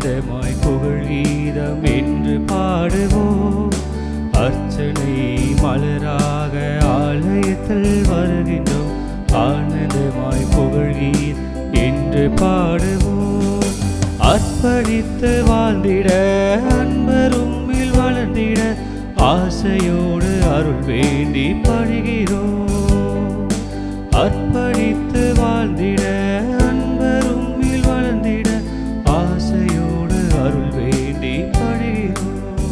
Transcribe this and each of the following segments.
ஆனந்தமாய் புகழ் கீதம் என்று பாடுவோம். அர்ச்சனை மலராக ஆலயத்தில் வருகின்றோம். ஆனந்தமாய் புகழ் கீதம் என்று பாடுவோம். அர்ப்பணித்து வாழ்ந்திட அன்பரும்மில் வளர்ந்திட ஆசையோடு அருள் வேண்டி படுகிறோம். அர்ப்பணித்து வாழ்ந்திட அன்பரும்மில் வளர்ந்திட ஆசையோடு அருள் வேண்டி படுகிறோம்.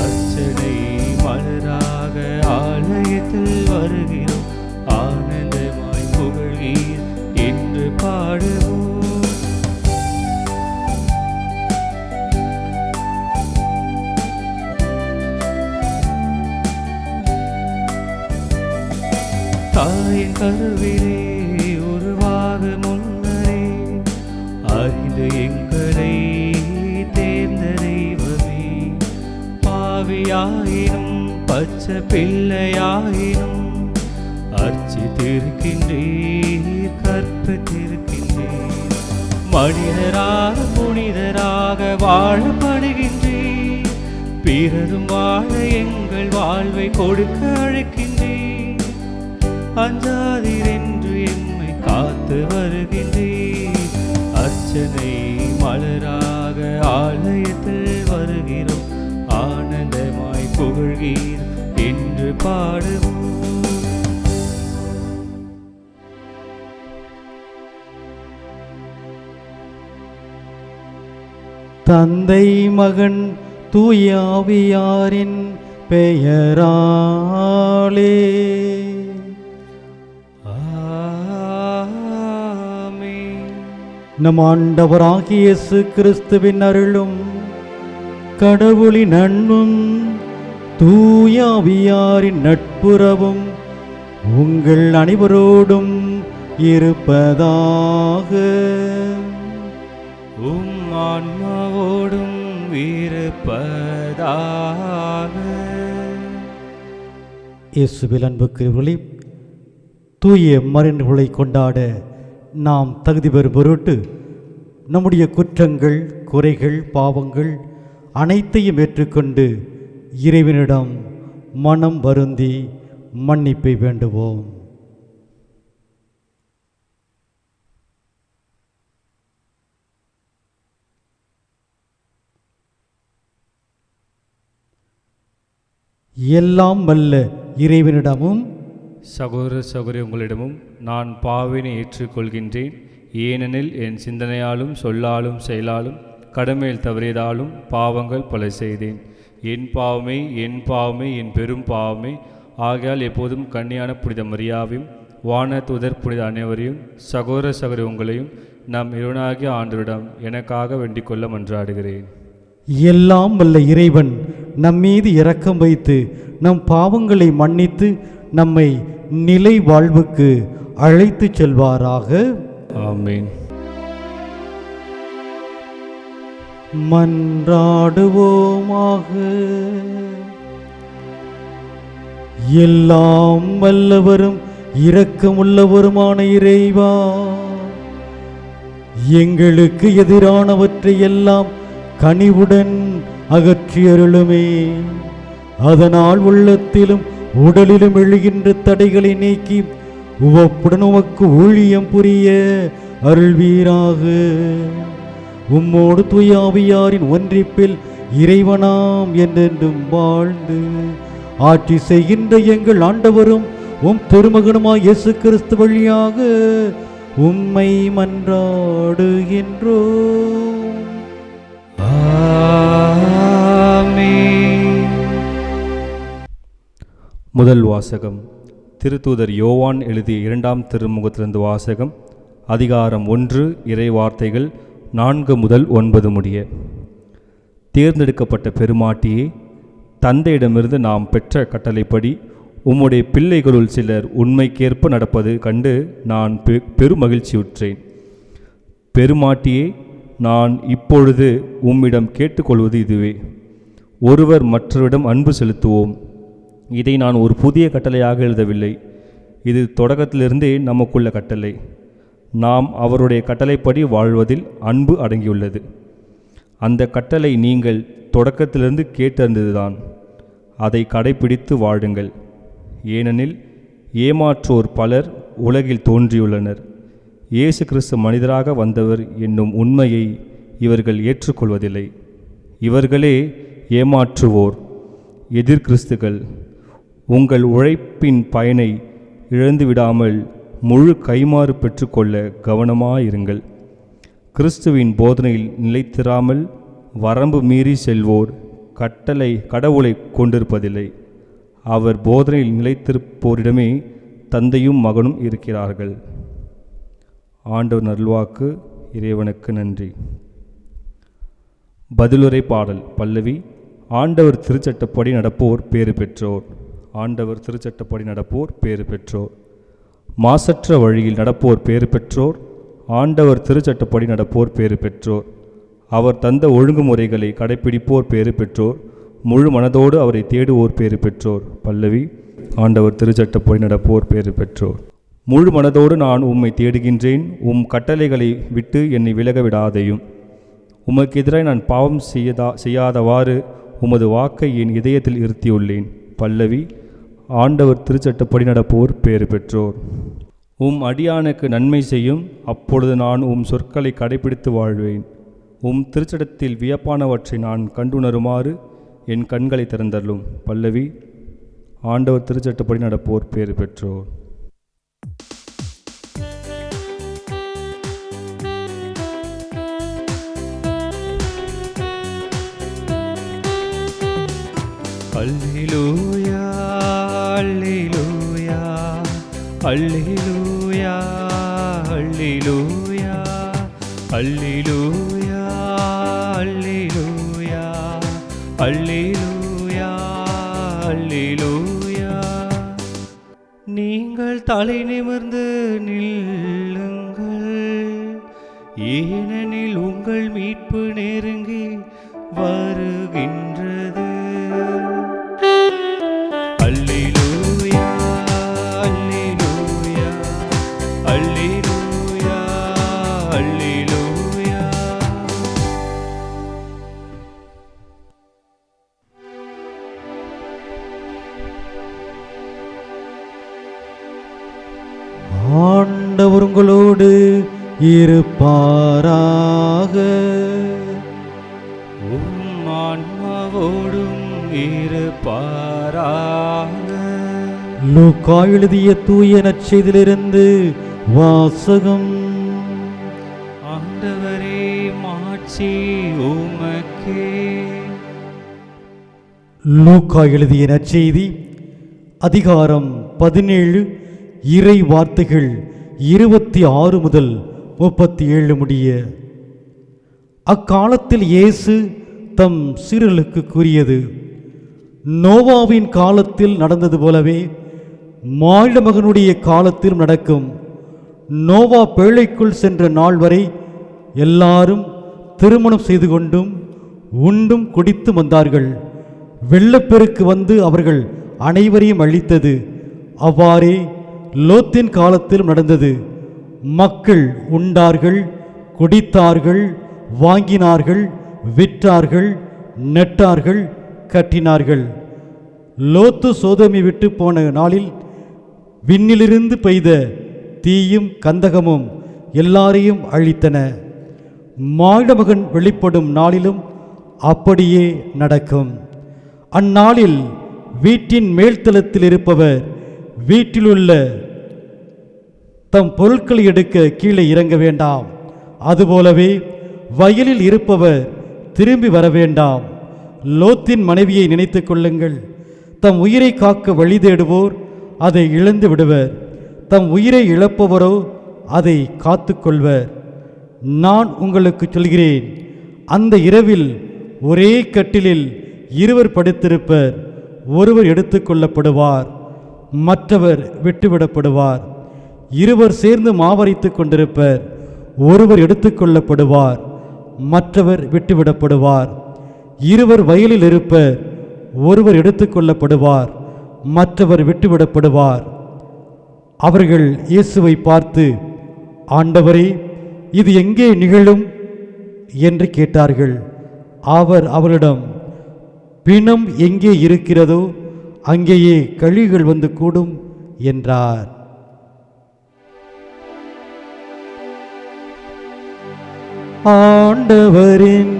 அர்ச்சனை மலராக ஆலயத்தில் வருகிறோம். ஆனந்தமாய் புகழ் கீதம் என்று பாடுவோம். தாயின் கருவிலே உருவாக முன்னரே அறிந்து எங்களை தேர்ந்த தெய்வமே, பாவியாயினும் பச்சை பிள்ளையாயினும் அர்ச்சித்திருக்கின்றீர், கற்பித்திருக்கின்றீர். மனிதராக புனிதராக வாழப்படுகின்றீர். பிறரும் வாழ எங்கள் வாழ்வை கொடுக்க அழைக்கின்றீர். அஞ்சாதீர் என்று எம்மை காத்து வருகின்றீர். அர்ச்சனை மலராக ஆலயத்தில் வருகிறோம். ஆனந்தமாய் புகழ் கீதம் என்று பாடுவோம். தந்தை மகன் தூய ஆவியாரின் பெயராலே நம் ஆண்டவராகிய இயேசு கிறிஸ்துவின் அருளும் கடவுளின் அன்பும் தூய ஆவியாரின் நட்புறவும் உங்கள் அனைவரோடும் இருப்பதாக. ஆன்மாவோடும் இருப்பதாக. இயேசுவில் அன்புக்குரியவர்களே, தூய மறைநூலை கொண்டாட நாம் தகுதி பெறும் பொருட்டு நம்முடைய குற்றங்கள், குறைகள், பாவங்கள் அனைத்தையும் ஏற்றுக்கொண்டு இறைவனிடம் மனம் வருந்தி மன்னிப்பை வேண்டுவோம். எல்லாம் வல்ல இறைவனிடமும் சகோதர சகோதரி உங்களிடமும் நான் பாவினை ஏற்றுக்கொள்கின்றேன். ஏனெனில் என் சிந்தனையாலும் சொல்லாலும் செயலாலும் கடமையில் தவறியதாலும் பாவங்கள் பல செய்தேன். என் பாவமே என் பாவமே என் பெரும் பாவமே. ஆகையால் எப்போதும் கன்னியான புனித மரியாவையும் வான தூதர் புனித அனைவரையும் சகோதர சகோதரி உங்களையும் நம் இறைவனாகிய ஆண்டவரிடம் எனக்காக வேண்டிக் கொள்ள மன்றாடுகிறேன். எல்லாம் வல்ல இறைவன் நம்மீது இரக்கம் வைத்து நம் பாவங்களை மன்னித்து நம்மை நிலை வாழ்வுக்கு அழைத்து செல்வாராக. ஆமென். மன்றாடுவோமாக. எல்லாம் வல்லவரும் இரக்கமுள்ளவருமான இறைவா, எங்களுக்கு எதிரானவற்றை எல்லாம் கனிவுடன் அகற்றியருளுமே. அதனால் உள்ளத்திலும் உடலிலும் எழுகின்ற தடைகளை நீக்கி உவப்புடன் உமக்கு ஊழியம் புரிய அருள்வீராக. உம்மோடு தூய ஆவியாரின் ஒன்றிப்பில் இறைவனாம் என்றென்றும் வாழ்ந்து ஆட்சி செய்கின்ற எங்கள் ஆண்டவரும் உம் திருமகனுமாய் இயேசு கிறிஸ்து வழியாக உம்மை மன்றாடுகின்றோம். முதல் வாசகம். திருத்தூதர் யோவான் எழுதிய 2ஆம் திருமுகத்திலிருந்து வாசகம். அதிகாரம் 1, இறை வார்த்தைகள் 4 முதல் 9 முடிய. தேர்ந்தெடுக்கப்பட்ட பெருமாட்டியே, தந்தையிடமிருந்து நாம் பெற்ற கட்டளைப்படி உம்முடைய பிள்ளைகளுள் சிலர் உண்மைக்கேற்ப நடப்பது கண்டு நான் பெருமகிழ்ச்சியுற்றேன். பெருமாட்டியே, நான் இப்பொழுது உம்மிடம் கேட்டுக்கொள்வது இதுவே: ஒருவர் மற்றவரிடம் அன்பு செலுத்துவோம். இதை நான் ஒரு புதிய கட்டளையாக எழுதவில்லை, இது தொடக்கத்திலிருந்தே நமக்குள்ள கட்டளை. நாம் அவருடைய கட்டளைப்படி வாழ்வதில் அன்பு அடங்கியுள்ளது. அந்த கட்டளை நீங்கள் தொடக்கத்திலிருந்து கேட்டறிந்ததுதான். அதை கடைபிடித்து வாழுங்கள். ஏனெனில் ஏமாற்றோர் பலர் உலகில் தோன்றியுள்ளனர். இயேசு கிறிஸ்து மனிதராக வந்தவர் என்னும் உண்மையை இவர்கள் ஏற்றுக்கொள்வதில்லை. இவர்களே ஏமாற்றுவோர், எதிர்கிறிஸ்துகள். உங்கள் உழைப்பின் பயனை இழந்துவிடாமல் முழு கைமாறு பெற்றுக்கொள்ள கவனமாயிருங்கள். கிறிஸ்துவின் போதனையில் நிலைத்திராமல் வரம்பு மீறி செல்வோர் கடவுளை கொண்டிருப்பதில்லை. அவர் போதனையில் நிலைத்திருப்போரிடமே தந்தையும் மகனும் இருக்கிறார்கள். ஆண்டவர் நல்வாக்கு. இறைவனுக்கு நன்றி. பதிலுரை பாடல். பல்லவி. ஆண்டவர் திருச்சட்டப்படி நடப்போர் பேறு பெற்றோர். ஆண்டவர் திருச்சட்டப்படி நடப்போர் பேறு பெற்றோர். மாசற்ற வழியில் நடப்போர் பேறு பெற்றோர். ஆண்டவர் திருச்சட்டப்படி நடப்போர் பேறு பெற்றோர். அவர் தந்த ஒழுங்குமுறைகளை கடைப்பிடிப்போர் பேறு பெற்றோர். முழு மனதோடு அவரை தேடுவோர் பேறு பெற்றோர். பல்லவி. ஆண்டவர் திருச்சட்டப்படி நடப்போர் பேறு பெற்றோர். முழு மனதோடு நான் உம்மை தேடுகின்றேன். உம் கட்டளைகளை விட்டு என்னை விலக விடாதையும். உமக்கு எதிராக நான் பாவம் செய்யாதவாறு உமது வாக்கை என் இதயத்தில் இருத்தியுள்ளேன். பல்லவி. ஆண்டவர் திருச்சட்டப்படி நடப்போர் பேறு பெற்றோர். உம் அடியானுக்கு நன்மை செய்யும், அப்பொழுது நான் உம் சொற்களை கடைபிடித்து வாழ்வேன். உம் திருச்சட்டத்தில் வியப்பானவற்றை நான் கண்டுணருமாறு என் கண்களை திறந்தள்ளும். பல்லவி. ஆண்டவர் திருச்சட்டப்படி நடப்போர் பேறு பெற்றோர். அல்லேலூயா அல்லேலூயா அல்லேலூயா அல்லேலூயா அல்லேலூயா அல்லேலூயா அல்லேலூயா அல்லேலூயா. நீங்கள் தலை நிமிர்ந்து நில்லுங்கள், ஏனெனில் உங்கள் மீட்பு நெருங்கி வருகின்றது. அல்லேலூயா அல்லேலூயா அல்லேலூயா அல்லேலூயா. ஆண்டவர் உங்களோடு இருப்பாராக. உம் ஆன்மாவோடும் இருப்பாராக. லூக்கா எழுதிய தூய நற்செய்தியிலிருந்து வாசகம். ஆண்டவரே மாட்சி உமக்கே. லூக்கா எழுதிய நற்செய்தி அதிகாரம் 17 இறை வார்த்தைகள் 26 முதல் 37 முடிய. அக்காலத்தில் இயேசு தம் சீடர்களுக்கு கூறியது, நோவாவின் காலத்தில் நடந்தது போலவே மானிட மகனுடைய காலத்திலும் நடக்கும். நோவா பேழைக்குள் சென்ற நாள் வரை எல்லாரும் திருமணம் செய்து கொண்டும் உண்டும் குடித்து வந்தார்கள். வெள்ளப்பெருக்கு வந்து அவர்கள் அனைவரையும் அழித்தது. அவ்வாறே லோத்தின் காலத்திலும் நடந்தது. மக்கள் உண்டார்கள், குடித்தார்கள், வாங்கினார்கள், விற்றார்கள், நெட்டார்கள், கட்டினார்கள். லோத்து சோதோமை விட்டு போன நாளில் விண்ணிலிருந்து பெய்த தீயும் கந்தகமும் எல்லாரையும் அழித்தன. மானிடமகன் வெளிப்படும் நாளிலும் அப்படியே நடக்கும். அந்நாளில் வீட்டின் மேல்தளத்தில் இருப்பவர் வீட்டிலுள்ள தம் பொருட்களை எடுக்க கீழே இறங்க வேண்டாம். அதுபோலவே வயலில் இருப்பவர் திரும்பி வர வேண்டாம். லோத்தின் மனைவியை நினைத்து கொள்ளுங்கள். தம் உயிரை காக்க வழி தேடுவோர் அதை இழந்து விடுவர், தம் உயிரை இழப்பவரோ அதை காத்து கொள்வர். நான் உங்களுக்கு சொல்கிறேன், அந்த இரவில் ஒரே கட்டிலில் இருவர் படுத்திருப்பர். ஒருவர் எடுத்துக்கொள்ளப்படுவார், மற்றவர் விட்டுவிடப்படுவார். இருவர் சேர்ந்து மாவரைத்து கொண்டிருப்பர். ஒருவர் எடுத்துக்கொள்ளப்படுவார், மற்றவர் விட்டுவிடப்படுவார். இருவர் வயலில் இருப்பர். ஒருவர் எடுத்துக்கொள்ளப்படுவார், மற்றவர் விட்டுவிடப்படுவார். அவர்கள் இயேசுவை பார்த்து, ஆண்டவரே, இது எங்கே நிகழும் என்று கேட்டார்கள். அவர் அவரிடம், பிணம் எங்கே இருக்கிறதோ அங்கேயே கழுகுகள் வந்து கூடும் என்றார். ஆண்டவரின்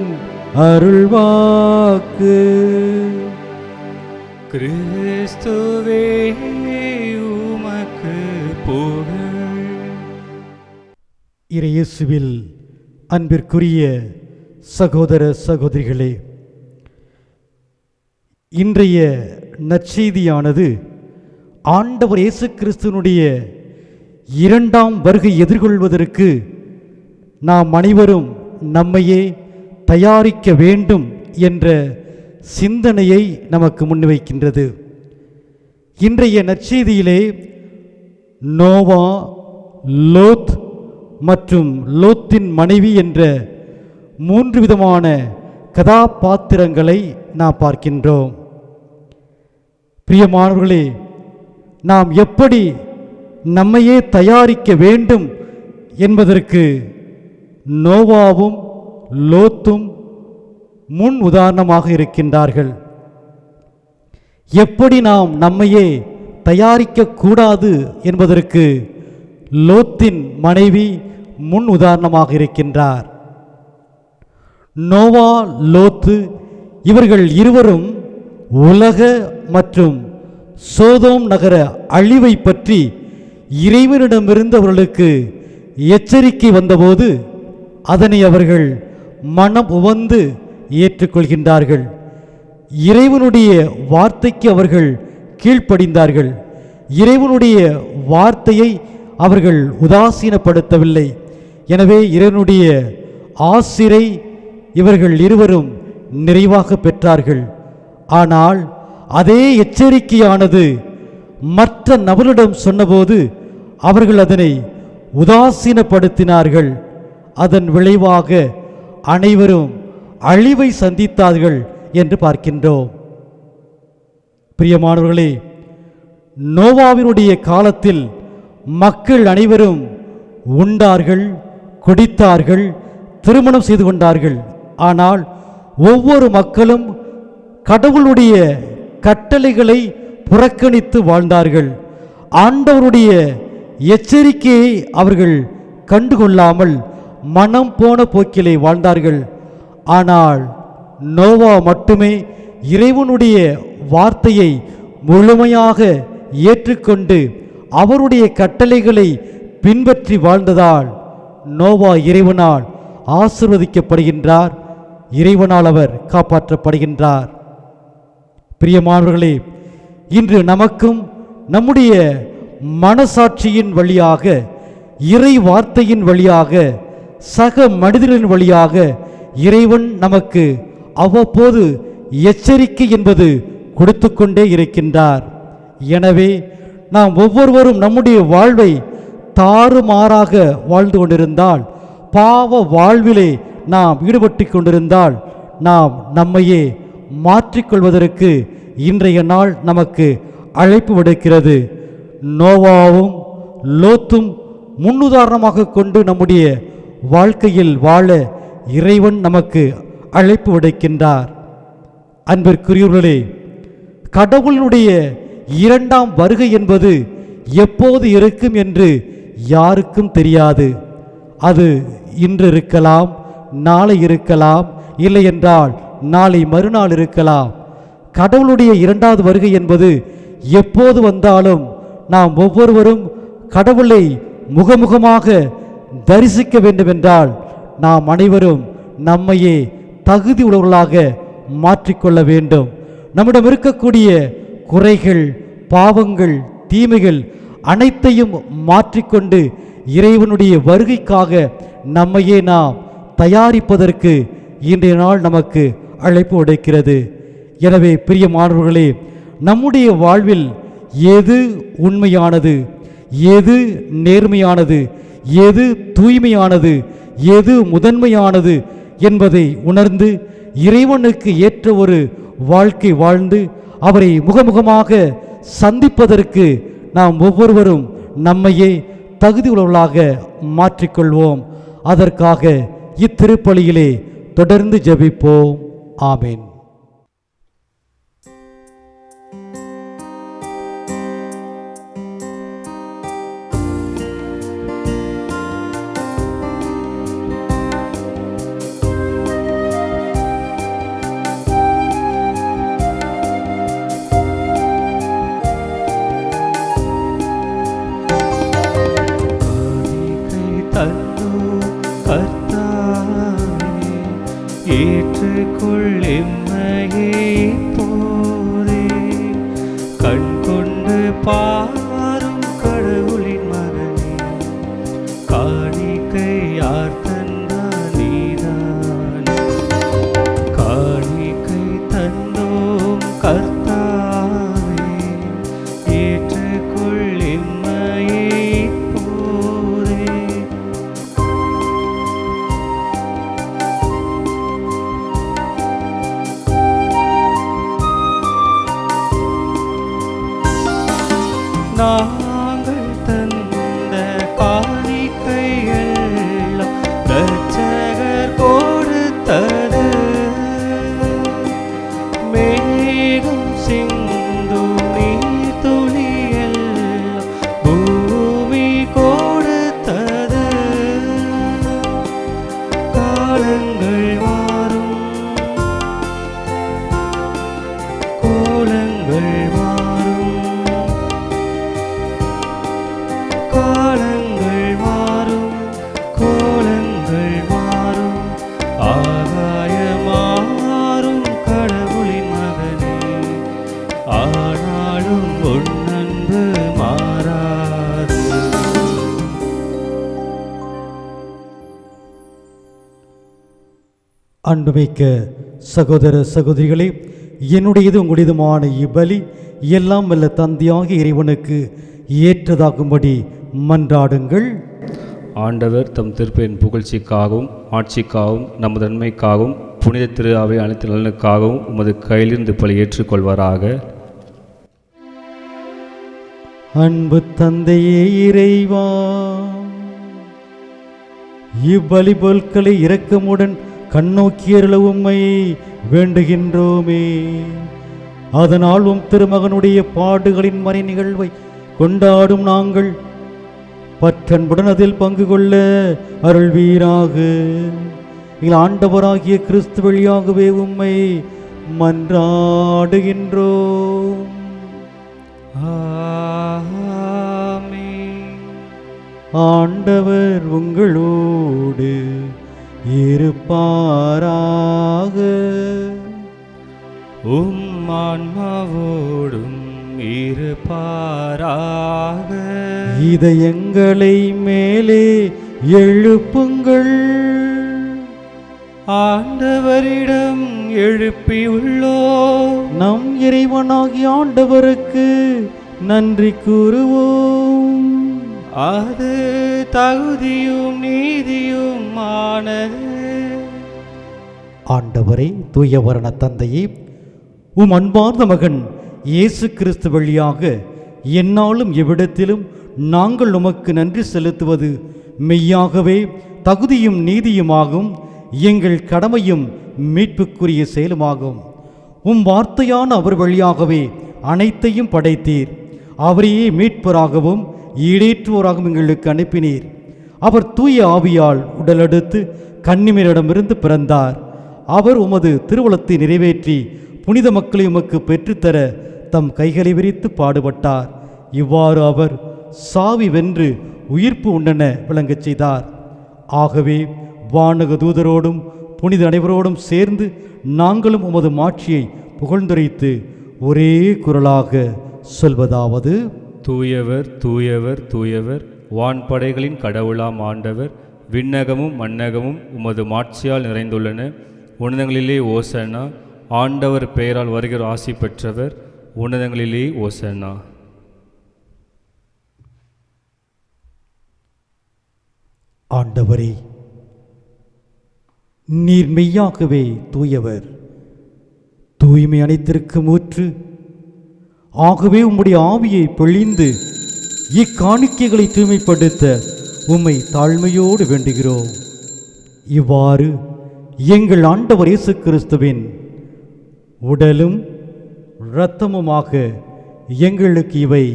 அருள்வாக்கு. கிறிஸ்துவே உமக்கு புகழ். இயேசுவில் அன்பிற்குரிய சகோதர சகோதரிகளே, இன்றைய நற்செய்தியானது ஆண்டவர் இயேசு கிறிஸ்துவினுடைய இரண்டாம் வருகை எதிர்கொள்வதற்கு நாம் அனைவரும் நம்மையே தயாரிக்க வேண்டும் என்ற சிந்தனையை நமக்கு முன்வைக்கின்றது. இன்றைய நற்செய்தியிலே நோவா, லோத் மற்றும் லோத்தின் மனைவி என்ற 3 விதமான கதாபாத்திரங்களை நாம் பார்க்கின்றோம். பிரியமானவர்களே, நாம் எப்படி நம்மையே தயாரிக்க வேண்டும் என்பதற்கு நோவாவும் லோத்தும் முன் உதாரணமாக இருக்கின்றார்கள். எப்படி நாம் நம்மையே தயாரிக்க கூடாது என்பதற்கு லோத்தின் மனைவி முன் உதாரணமாக இருக்கின்றார். நோவா, லோத்து இவர்கள் இருவரும் உலக மற்றும் சோதோம் நகர அழிவை பற்றி இறைவனிடமிருந்து அவர்களுக்கு எச்சரிக்கை வந்தபோது அதனை அவர்கள் மனம் உவந்து ஏற்றுக்கொள்கின்றார்கள். இறைவனுடைய வார்த்தைக்கு அவர்கள் கீழ்ப்படிந்தார்கள். இறைவனுடைய வார்த்தையை அவர்கள் உதாசீனப்படுத்தவில்லை. எனவே இறைவனுடைய ஆசிரை இவர்கள் இருவரும் நிறைவாக பெற்றார்கள். ஆனால் அதே எச்சரிக்கையானது மற்ற நபரிடம் சொன்னபோது அவர்கள் அதனை உதாசீனப்படுத்தினார்கள். அதன் விளைவாக அனைவரும் அழிவை சந்தித்தார்கள் என்று பார்க்கின்றோம். பிரியமானவர்களே, நோவாவினுடைய காலத்தில் மக்கள் அனைவரும் உண்டார்கள், குடித்தார்கள், திருமணம் செய்து கொண்டார்கள். ஆனால் ஒவ்வொரு மக்களும் கடவுளுடைய கட்டளைகளை புறக்கணித்து வாழ்ந்தார்கள். ஆண்டவருடைய எச்சரிக்கையை அவர்கள் கண்டுகொள்ளாமல் மனம் போன போக்கிலே வாழ்ந்தார்கள். ஆனால் நோவா மட்டுமே இறைவனுடைய வார்த்தையை முழுமையாக ஏற்றுக்கொண்டு அவருடைய கட்டளைகளை பின்பற்றி வாழ்ந்ததால் நோவா இறைவனால் ஆசீர்வதிக்கப்படுகின்றார். இறைவனால் அவர் காப்பாற்றப்படுகின்றார். பிரியமானவர்களே, இன்று நமக்கும் நம்முடைய மனசாட்சியின் வழியாக, இறை வார்த்தையின் வழியாக, சக மனிதர்களின் வழியாக இறைவன் நமக்கு அவ்வப்போது எச்சரிக்கை என்பது கொடுத்து கொண்டே இருக்கின்றார். எனவே நாம் ஒவ்வொருவரும் நம்முடைய வாழ்வை தாறுமாறாக வாழ்ந்து கொண்டிருந்தால், பாவ வாழ்விலே நாம் ஈடுபட்டு கொண்டிருந்தால், நாம் நம்மையே மாற்றிக்கொள்வதற்கு இன்றைய நாள் நமக்கு அழைப்பு விடுக்கிறது. நோவாவும் லோத்தும் முன்னுதாரணமாக கொண்டு நம்முடைய வாழ்க்கையில் வாழ இறைவன் நமக்கு அழைப்பு விடுக்கின்றார். அன்பிற்குரியவர்களே, கடவுளுடைய இரண்டாம் வருகை என்பது எப்போது இருக்கும் என்று யாருக்கும் தெரியாது. அது இன்று இருக்கலாம், நாளை இருக்கலாம், இல்லை என்றால் நாளை மறுநாள் இருக்கலாம். கடவுளுடைய இரண்டாவது வருகை என்பது எப்போது வந்தாலும் நாம் ஒவ்வொருவரும் கடவுளை முகமுகமாக தரிசிக்க வேண்டுமென்றால் நாம் அனைவரும் நம்மையே தகுதி உள்ளவர்களாக மாற்றிக்கொள்ள வேண்டும். நம்மிடம் இருக்கக்கூடிய குறைகள், பாவங்கள், தீமைகள் அனைத்தையும் மாற்றிக்கொண்டு இறைவனுடைய வருகைக்காக நம்மையே நாம் தயாரிப்பதற்கு இன்றைய நாள் நமக்கு அழைப்பு விடுக்கிறது. எனவே பிரியமானவர்களே, நம்முடைய வாழ்வில் எது உண்மையானது, எது நேர்மையானது, எது தூய்மையானது, எது முதன்மையானது என்பதை உணர்ந்து இறைவனுக்கு ஏற்ற ஒரு வாழ்க்கை வாழ்ந்து அவரை முகமுகமாக சந்திப்பதற்கு நாம் ஒவ்வொருவரும் நம்மையே தகுதி உள்ளவர்களாக மாற்றிக்கொள்வோம். அதற்காக இத்திருப்பலியிலே தொடர்ந்து ஜெபிப்போம். ஆமென். ஏற்றுக்கொள் எம்மையே போதே கண் கொண்டு பாரும் கடவுளின் மகனே காணிக்கை யார் தந்தா நீதான் காணிக்கை தந்தோம் கர்த்தாவே ஏற்றுக்கொள் எம்மையே போதே. நாங்கள் தந்த காணிக்கையெல்லாம் இரட்சகர் கொடுத்தது மேகம் சிந்தும் நீர் துளியெல்லாம் பூமி கொடுத்தது காலங்கள் மாறும் கோலங்கள் மாறும் காலங்கள் மாறும் கோலங்கள் மாறும் ஆகாய மாறும் கடவுளின் மகனே ஆனாலும் உன் அன்பு மாறாது. அன்புமிக்க சகோதர சகோதரிகளே, என்னுடையது உங்களுடையதுமான இப்பலி எல்லாம் வல்ல தந்தையாகிய இறைவனுக்கு ஏற்றதாகும்படி மன்றாடுங்கள். ஆண்டவர் தம் திருப்பெயரின் புகழ்ச்சிக்காகவும் ஆட்சிக்காகவும் நமது நன்மைக்காகவும் புனித திரு அவை அனைத்து நலனுக்காகவும் உமது கையிலிருந்து பலி ஏற்றுக்கொள்வாராக. அன்பு தந்தையே இறைவா, இவ்வழி பொருட்களை இரக்கமுடன் கண்ணோக்கியருள உம்மை வேண்டுகின்றோமே. அதனால் உம் திருமகனுடைய பாடுகளின் மறை நிகழ்வை கொண்டாடும் நாங்கள் பற்றன்புடன் அதில் பங்கு கொள்ள அருள்வீராக. எங்கள் ஆண்டவராகிய கிறிஸ்து வழியாகவே உம்மை மன்றாடுகின்றோம். ஆமென். ஆண்டவர் உங்களோடு இருப்பாராக. உம் ஆன்மாவோடும் இருப்பாராக. இதயங்களை மேலே எழுப்புங்கள். ஆண்டவரிடம் எழுப்பியுள்ளோ நம் இறைவனாகிய ஆண்டவருக்கு நன்றி கூறுவோம். அது தகுதியும் நீதியும் ஆனது. ஆண்டவரே, தூயவரண தந்தையே, உம் அன்பார்ந்த மகன் இயேசு கிறிஸ்து வழியாக எந்நாளும் எவ்விடத்திலும் நாங்கள் உமக்கு நன்றி செலுத்துவது மெய்யாகவே தகுதியும் நீதியுமாகும், எங்கள் கடமையும் மீட்புக்குரிய செயலுமாகும். உம் வார்த்தையான அவர் வழியாகவே அனைத்தையும் படைத்தீர். அவரையே மீட்பராகவும் ஈடேற்றுவோராகவும் எங்களுக்கு அனுப்பினீர். அவர் தூய ஆவியால் உடலெடுத்து கன்னிமரிடமிருந்து பிறந்தார். அவர் உமது திருவுளத்தை நிறைவேற்றி புனித மக்களை உமக்கு பெற்றுத்தர தம் கைகளை விரித்து பாடுபட்டார். இவ்வாறு அவர் சாவி வென்று உயிர்ப்பு உண்டென விளங்கச் செய்தார். ஆகவே வானக தூதரோடும் புனித அனைவரோடும் சேர்ந்து நாங்களும் உமது மாட்சியை புகழ்ந்துரைத்து ஒரே குரலாக சொல்வதாவது: தூயவர் தூயவர் தூயவர், வான்படைகளின் கடவுளாம் ஆண்டவர். விண்ணகமும் மண்ணகமும் உமது மாட்சியால் நிறைந்துள்ளன. உன்னதங்களிலே ஓசன்னா. ஆண்டவர் பெயரால் வருகிற ஆசி பெற்றவர். உன்னதங்களிலே ஓசன்னா. ஆண்டவரே, நீர் மெய்யாகவே தூயவர், தூய்மை அனைத்திற்கும் ஊற்று. ஆகவே உம்முடைய ஆவியை பொழிந்து இக்காணிக்கைகளை தூய்மைப்படுத்த உம்மை தாழ்மையோடு வேண்டுகிறோம். இவ்வாறு எங்கள் ஆண்டவர் இயேசு கிறிஸ்துவின் உடலும் இரத்தமுமாக எங்களுக்கு இவை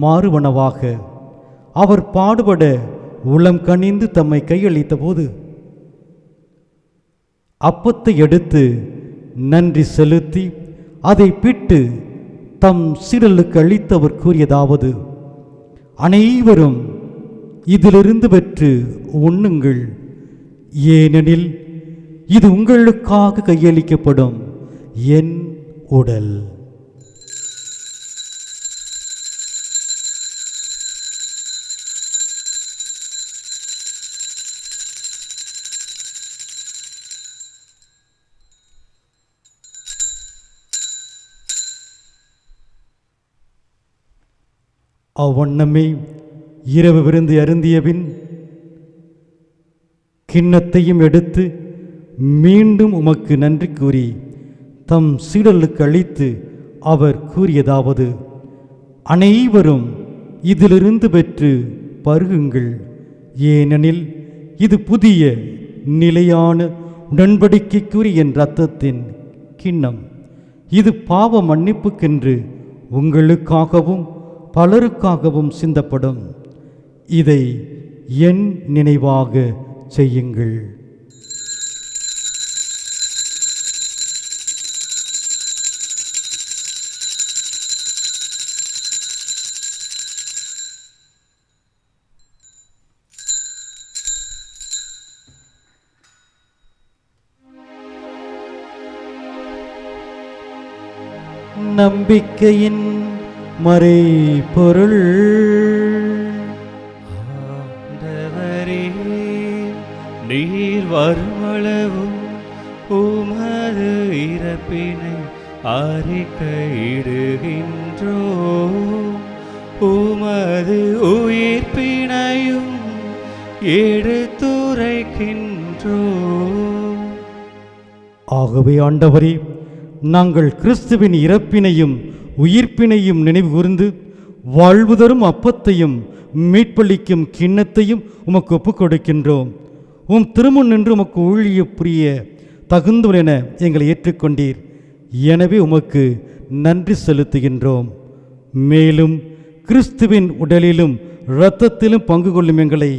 மாறுவனவாக. அவர் பாடுபட உளம் கனிந்து தம்மை கையளித்த போது அப்பத்தை எடுத்து நன்றி செலுத்தி அதை பிட்டு தம் சீடர்களுக்கு அளித்தவர் கூறியதாவது: அனைவரும் இதிலிருந்து பெற்று உண்ணுங்கள், ஏனெனில் இது உங்களுக்காக கையளிக்கப்படும் என் உடல். அவ்வண்ணமே இரவு விருந்து அருந்தியபின் கிண்ணத்தையும் எடுத்து மீண்டும் உமக்கு நன்றி கூறி தம் சீடர்களுக்கு அளித்து அவர் கூறியதாவது: அனைவரும் இதிலிருந்து பெற்று பருகுங்கள், ஏனெனில் இது புதிய நிலையான உடன்படிக்கைக்குரிய என் இரத்தத்தின் கிண்ணம். இது பாவ மன்னிப்புக்கென்று உங்களுக்காகவும் பலருக்காகவும் சிந்தப்படும். இதை என் நினைவாக செய்யுங்கள். நம்பிக்கையின் மறைபொருள். ஆண்டவரே, நீர் வருமளவும் உமது இறப்பினை அறிக்கையிடுகின்றோ, உமது உயிர்ப்பினையும் எடுத்துரைக்கின்றோ. ஆகவே ஆண்டவரே, நாங்கள் கிறிஸ்துவின் இறப்பினையும் உயிர்ப்பினையும் நினைவு கூர்ந்து வாழ்வு தரும் அப்பத்தையும் மீட்பளிக்கும் கிண்ணத்தையும் உமக்கு ஒப்புக் கொடுக்கின்றோம். உம் திருமுன் நின்று உமக்கு ஊழிய புரிய தகுந்தவர் என எங்களை ஏற்றுக்கொண்டீர். எனவே உமக்கு நன்றி செலுத்துகின்றோம். மேலும் கிறிஸ்துவின் உடலிலும் இரத்தத்திலும் பங்கு கொள்ளும் எங்களை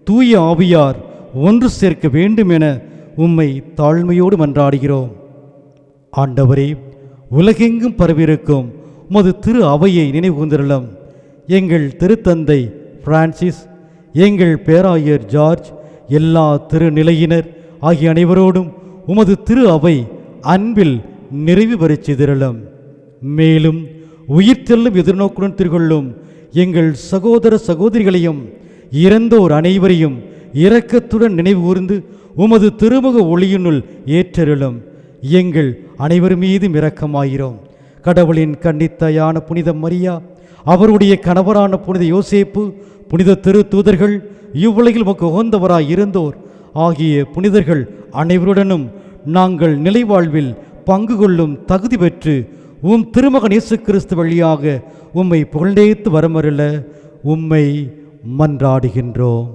தூய ஆவியார் ஒன்று சேர்க்க வேண்டும் என உம்மை தாழ்மையோடு மன்றாடுகிறோம். ஆண்டவரே, உலகெங்கும் பரவியிருக்கும் உமது திரு அவையை நினைவு கூர்ந்தருளும். எங்கள் திருத்தந்தை பிரான்சிஸ், எங்கள் பேராயர் ஜார்ஜ், எல்லா திருநிலையினர் ஆகிய அனைவரோடும் உமது திரு அவை அன்பில் நிறைவு பெறச் செய்திருளும். மேலும் உயிர் செல்லும் எதிர்நோக்குடன் திருகொள்ளும் எங்கள் சகோதர சகோதரிகளையும் இறந்தோர் அனைவரையும் இரக்கத்துடன் நினைவு கூர்ந்து உமது திருமுக ஒளியினுள் ஏற்றருளும். எங்கள் அனைவர் மீதும் இரக்கமாயிரும். கடவுளின் கன்னித்தாயான புனித மரியா, அவருடைய கணவரான புனித யோசேப்பு, புனித திரு தூதர்கள், இவ்வுலகில் உமக்கு உகந்தவராய் இருந்தோர் ஆகிய புனிதர்கள் அனைவருடனும் நாங்கள் நிலைவாழ்வில் பங்கு கொள்ளும் தகுதி பெற்று உம் திருமகன் இயேசு கிறிஸ்து வழியாக உம்மை புகழ்ந்தேத்து வரமருள உம்மை மன்றாடுகின்றோம்.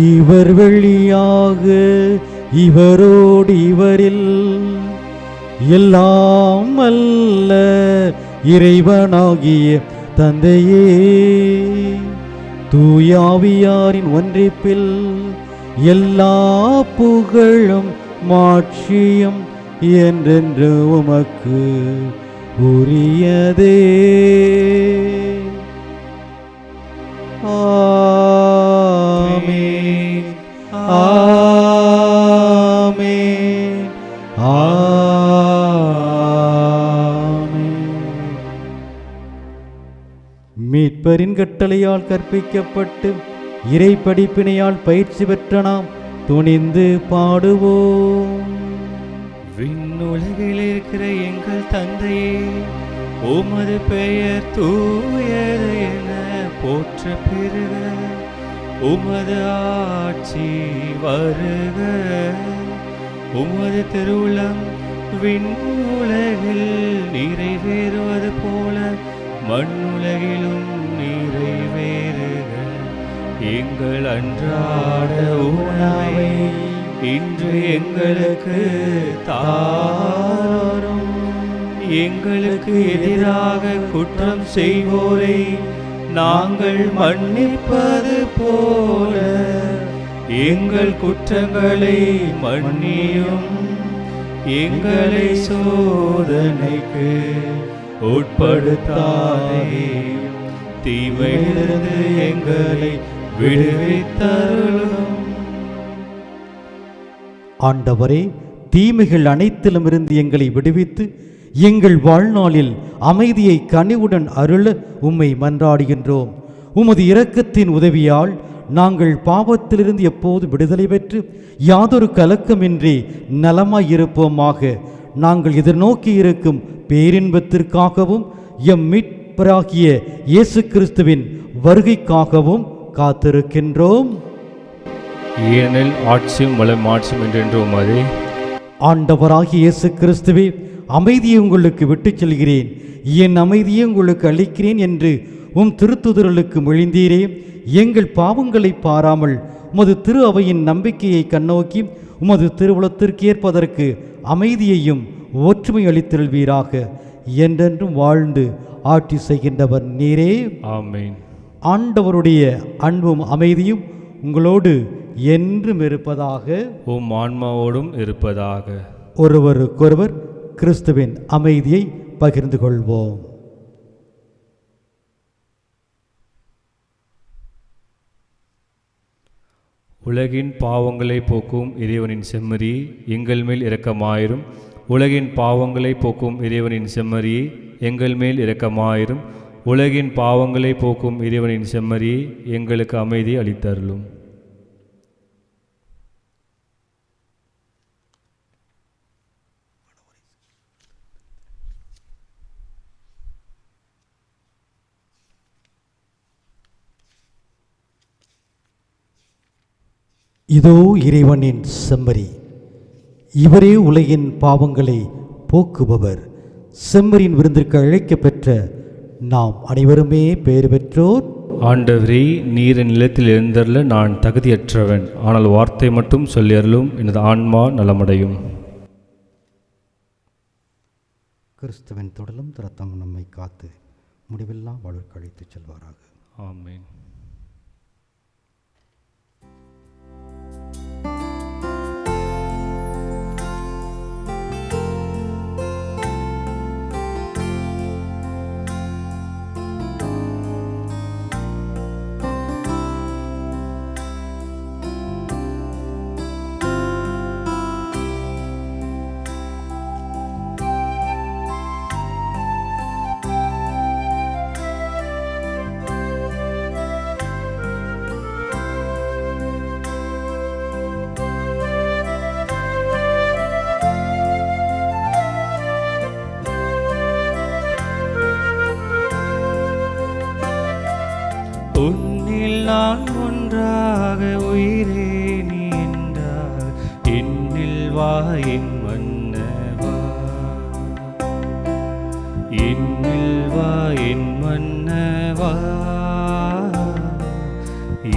இவர் வழியாக இவரோடு இவரில் எல்லாம் அல்ல இறைவனாகிய தந்தையே, தூயாவியாரின் ஒன்றிப்பில் எல்லா புகழும் மாட்சியும் என்றென்று உமக்கு உரியதே. ஆமென், ஆமென், ஆமென். மீட்பரின் கட்டளையால் கற்பிக்கப்பட்டு இறை படிப்பினையால் பயிற்சி பெற்ற நாம் துணிந்து பாடுவோம். விண்ணுலகில் இருக்கிற எங்கள் தந்தையே, உமது பெயர் தூயது என போற்ற பெறுக. உமது ஆட்சி வருக. உமது திருவுளம் விண்ணுலகில் நிறைவேறுவது போல மண்ணுலகிலும் நிறைவேறுக. எங்கள் அன்றாட உணவை இன்று எங்களுக்கு தாரும். எங்களுக்கு எதிராக குற்றம் செய்வோரை நாங்கள் மன்னிப்பது போல எங்கள் குற்றங்களை மன்னியும். எங்களை சோதனைக்கு உட்படுத்தாதே, தீமையிலிருந்து எங்களை விடுவித்தருளும். ஆண்டவரே, தீமைகள் அனைத்திலும் இருந்து எங்களை விடுவித்து எங்கள் வாழ்நாளில் அமைதியை கனிவுடன் அருள உம்மை மன்றாடுகின்றோம். உமது இரக்கத்தின் உதவியால் நாங்கள் பாவத்திலிருந்து எப்போது விடுதலை பெற்று யாதொரு கலக்கமின்றி நலமாயிருப்போமாக. நாங்கள் எதிர்நோக்கி இருக்கும் பேரின்பத்திற்காகவும் எம் மீட்பராகிய இயேசு கிறிஸ்துவின் வருகைக்காகவும் காத்திருக்கின்றோம். ஏனெனில் ஆட்சியும் வளம் ஆட்சியும் என்றென்று உமதே. ஆண்டவராகிய இயேசு கிறிஸ்துவே, அமைதியை உங்களுக்கு விட்டுச் செல்கிறேன், என் அமைதியை உங்களுக்கு அளிக்கிறேன் என்று உம் திருத்துதர்களுக்கு மொழிந்தீரே. எங்கள் பாவங்களை பாராமல் உமது திரு அவையின் நம்பிக்கையை கண்ணோக்கி உமது திருவுளத்திற்கு ஏற்பதற்கு அமைதியையும் ஒற்றுமை அளித்தல்வீராக. என்றென்றும் வாழ்ந்து ஆட்சி செய்கின்றவர் நீரே. ஆமென். ஆண்டவருடைய அன்பும் அமைதியும் உங்களோடு என்றும் இருப்பதாக. உம் ஆன்மாவோடும் இருப்பதாக. ஒருவருக்கொருவர் கிறிஸ்துவின் அமைதியை பகிர்ந்து கொள்வோம். உலகின் பாவங்களை போக்கும் இறைவனின் செம்மறி எங்கள் மேல் இரக்கமாயிரும். உலகின் பாவங்களை போக்கும் இறைவனின் செம்மறி எங்கள் மேல் இரக்கமாயிரும். உலகின் பாவங்களை போக்கும் இறைவனின் செம்மறி எங்களுக்கு அமைதி அளித்தருளும். இதோ இறைவனின் செம்மறி, இவரே உலகின் பாவங்களை போக்குபவர். செம்மறியின் விருந்திற்கு அழைக்கப்பெற்ற நாம் அனைவருமே பேறு பெற்றோர். ஆண்டவரே, நீர் என் நிலத்தில் எழுந்தருள நான் தகுதியற்றவன், ஆனால் வார்த்தை மட்டும் சொல்லி அருளும், எனது ஆன்மா நலமடையும். கிறிஸ்துவின் தொடலும் திறத்தம் நம்மை காத்து முடிவில்லா வாழ்வுக்கு அழைத்துச் செல்வாராக. ஆமென். உன்னில் நான் ஒன்றாக உயிரே நீ என்றார், என்னில் வா என் மன்னவா, என்னில் வா என் மன்னவா,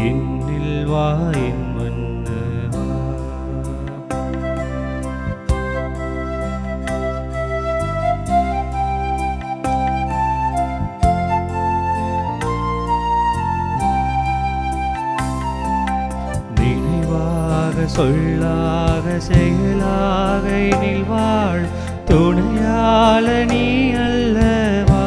என்னில் வா என் மன்னவா. சொல்லாக செயலாக எனில் வாழ் துணையாள நீ அல்லவா.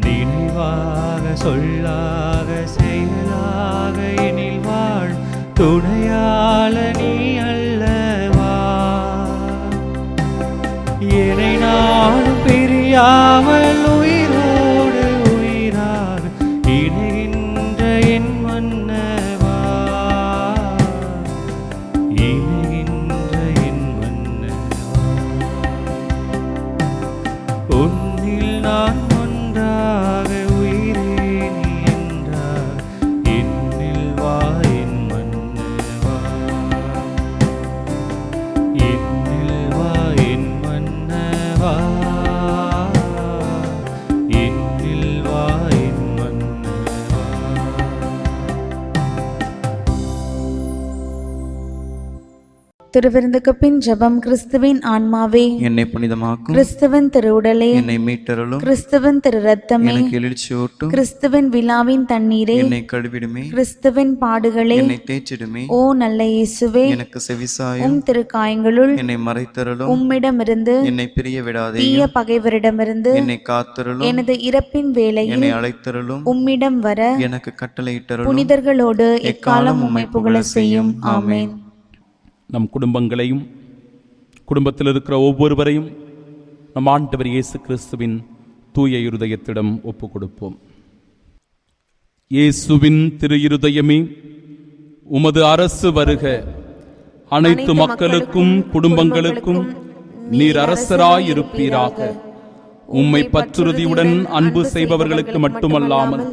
நினைவாக சொல்லாக செயலாக எனில் வாழ் துணையாள நீ அல்லவா. என்னை நானும் பிரியாமல் உயிரோடு உயிராக இணைகின்ற என் மன்னவா, இணைகின்ற என் மன்னவா. உன்னில் நான் ஒன்றாக உயிரே நீ என்றார், என்னில் வா என் மன்னவா, என்னில் வா என் மன்னவா, திருவிருந்துக்கு பின் ஜெபம். கிறிஸ்துவின் ஆன்மாவே என்னை புனிதமாக்கும். கிறிஸ்துவின் திருவுடலே என்னை மீட்டருளும். கிறிஸ்துவின் திரு ரத்தமே எனக்கு எழுச்சியூட்டும். கிறிஸ்துவின் விழாவின் தண்ணீரே என்னை கழுவிடுமே. கிறிஸ்துவின் பாடுகளே என்னை தேய்ச்சிடுமே. ஓ நல்ல இயேசுவே, எனக்கு செவிசாயும். உம் திருக்காயங்களுள் என்னை மறைத்தருளும். உம்மிடமிருந்து என்னை பிரிய விடாதே. தீய பகைவரிடமிருந்து என்னை காத்தருளும். எனது இறப்பின் வேளையில் என்னை அழைத்தருளும். உம்மிடம் வர எனக்கு கட்டளையிட்டருளும். புனிதர்களோடு எக்காலம் உம்மை புகழ செய்யும். ஆமென். நம் குடும்பங்களையும் குடும்பத்தில் இருக்கிற ஒவ்வொருவரையும் நம் ஆண்டவர் இயேசு கிறிஸ்துவின் தூய இருதயத்திடம் ஒப்பு கொடுப்போம். இயேசுவின் திரு இருதயமே, உமது அரசு வருக. அனைத்து மக்களுக்கும் குடும்பங்களுக்கும் நீர் அரசராயிருப்பீராக. உம்மை பற்றுறுதியுடன் அன்பு செய்பவர்களுக்கு மட்டுமல்லாமல்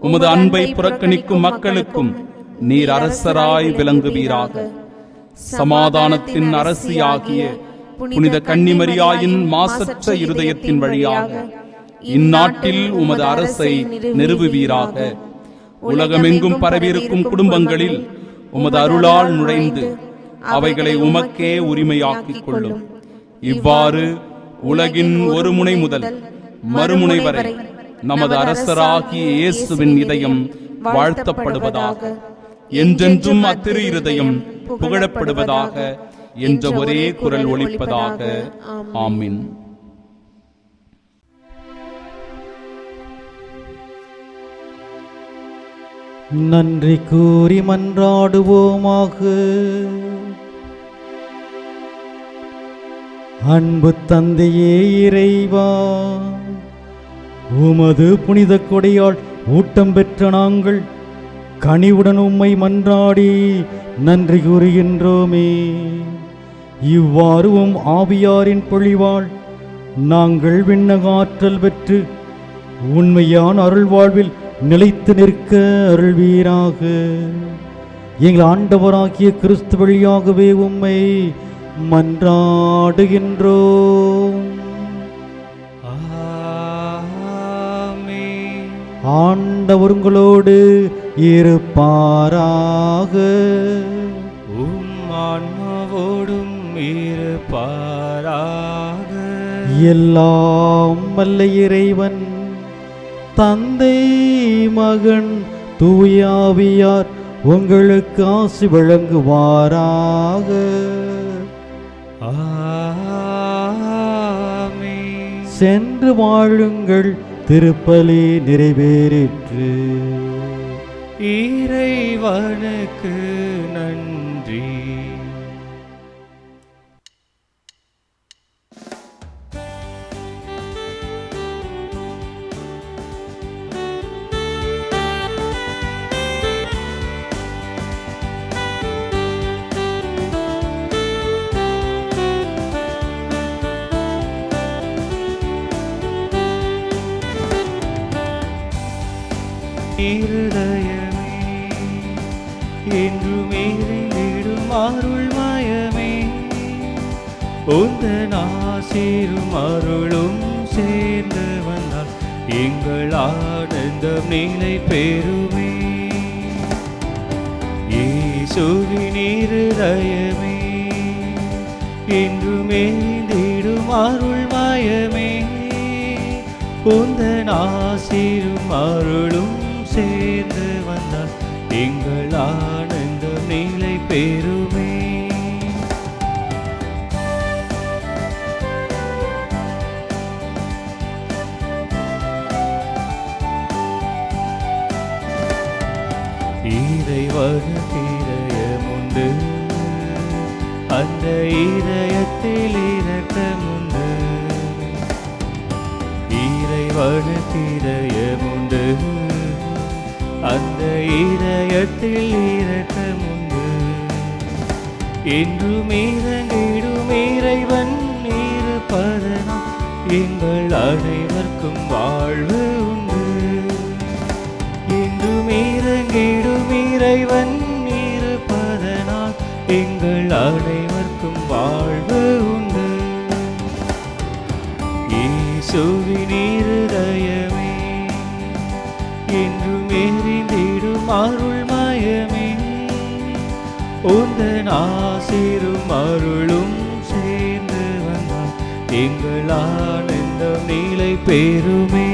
உமது அன்பை புறக்கணிக்கும் மக்களுக்கும் நீர் அரசராய் விளங்குவீராக. சமாதானத்தின் அரசியாகிய புனித கன்னிமரியாயின் மாசற்ற இருதயத்தின் வழியாக இந்நாட்டில் உமது அரசை நிறுவுவீராக. உலகமெங்கும் பரவியிருக்கும் குடும்பங்களில் உமது அருளால் நுழைந்து அவைகளை உமக்கே உரிமையாக்கிக் கொள்ளும். இவ்வாறு உலகின் ஒரு முனை முதல் மறுமுனை வரை நமது அரசராகிய இயேசுவின் இதயம் வாழ்த்தப்படுவதாக. என்றென்றும் அத்திரு இருதயம் புகழப்படுவதாக என்ற ஒரே குரல் ஒலிப்பதாக. ஆமீன். நன்றி கூறி மன்றாடுவோமாக. அன்பு தந்தையே இறைவா, உமது புனித கொடையால் ஊட்டம் பெற்ற நாங்கள் கனிவுடன் உம்மை மன்றாடி நன்றி கூறுகின்றோமே. இவ்வாறு உம் ஆவியாரின் பொழிவால் நாங்கள் விண்ணக ஆற்றல் பெற்று உண்மையான அருள் வாழ்வில் நிலைத்து நிற்க அருள்வீராக. எங்கள் ஆண்டவராகிய கிறிஸ்து வழியாகவே உம்மை மன்றாடுகின்றோம். ஆண்டவர் உங்களோடு இருப்பாராக. ஆன்மாவோடும் இருப்பாராக. எல்லாம் வல்ல இறைவன் தந்தை மகன் தூயாவியார் உங்களுக்கு ஆசி வழங்குவாராக. ஆமென். சென்று வாழுங்கள், திருப்பலி நிறைவேறிற்று. இறைவனுக்கு நன்றி. இருதயமே என்றும் எரிந்திடும் அருள்மயமே, உந்தன் ஆசீரும் அருளும் சேர்ந்து வந்தால் எங்கள் ஆனந்தம் நிலை பெறுமே. இயேசுவின் இருதயமே என்றும் எரிந்திடும் அருள்மயமே, உந்தன் ஆசீரும் அருளும் சேர்ந்து வந்தால் எங்கள் ஆனந்தம் நிலை பெறுமே. இறைவனுக்கு இதயமுண்டு, அந்த இதயத்தில் இரக்கமுண்டு. இறைவனுக்கு இதயமுண்டு, அந்த இதயத்தில் இரக்கமுண்டு. என்றும் இறங்கிடும் இறைவன் இருப்பதனால் எங்கள் அனைவருக்கும் வாழ்வு உண்டு. என்றும் இறங்கிடும் இறைவன் இருப்பதனால் எங்கள் அனைவருக்கும் வாழ்வு உண்டு. இயேசுவின் இருதயமே என்றும் எரிந்திடும் அருள்மயமே, உந்தன் ஆசீரும் பெருமே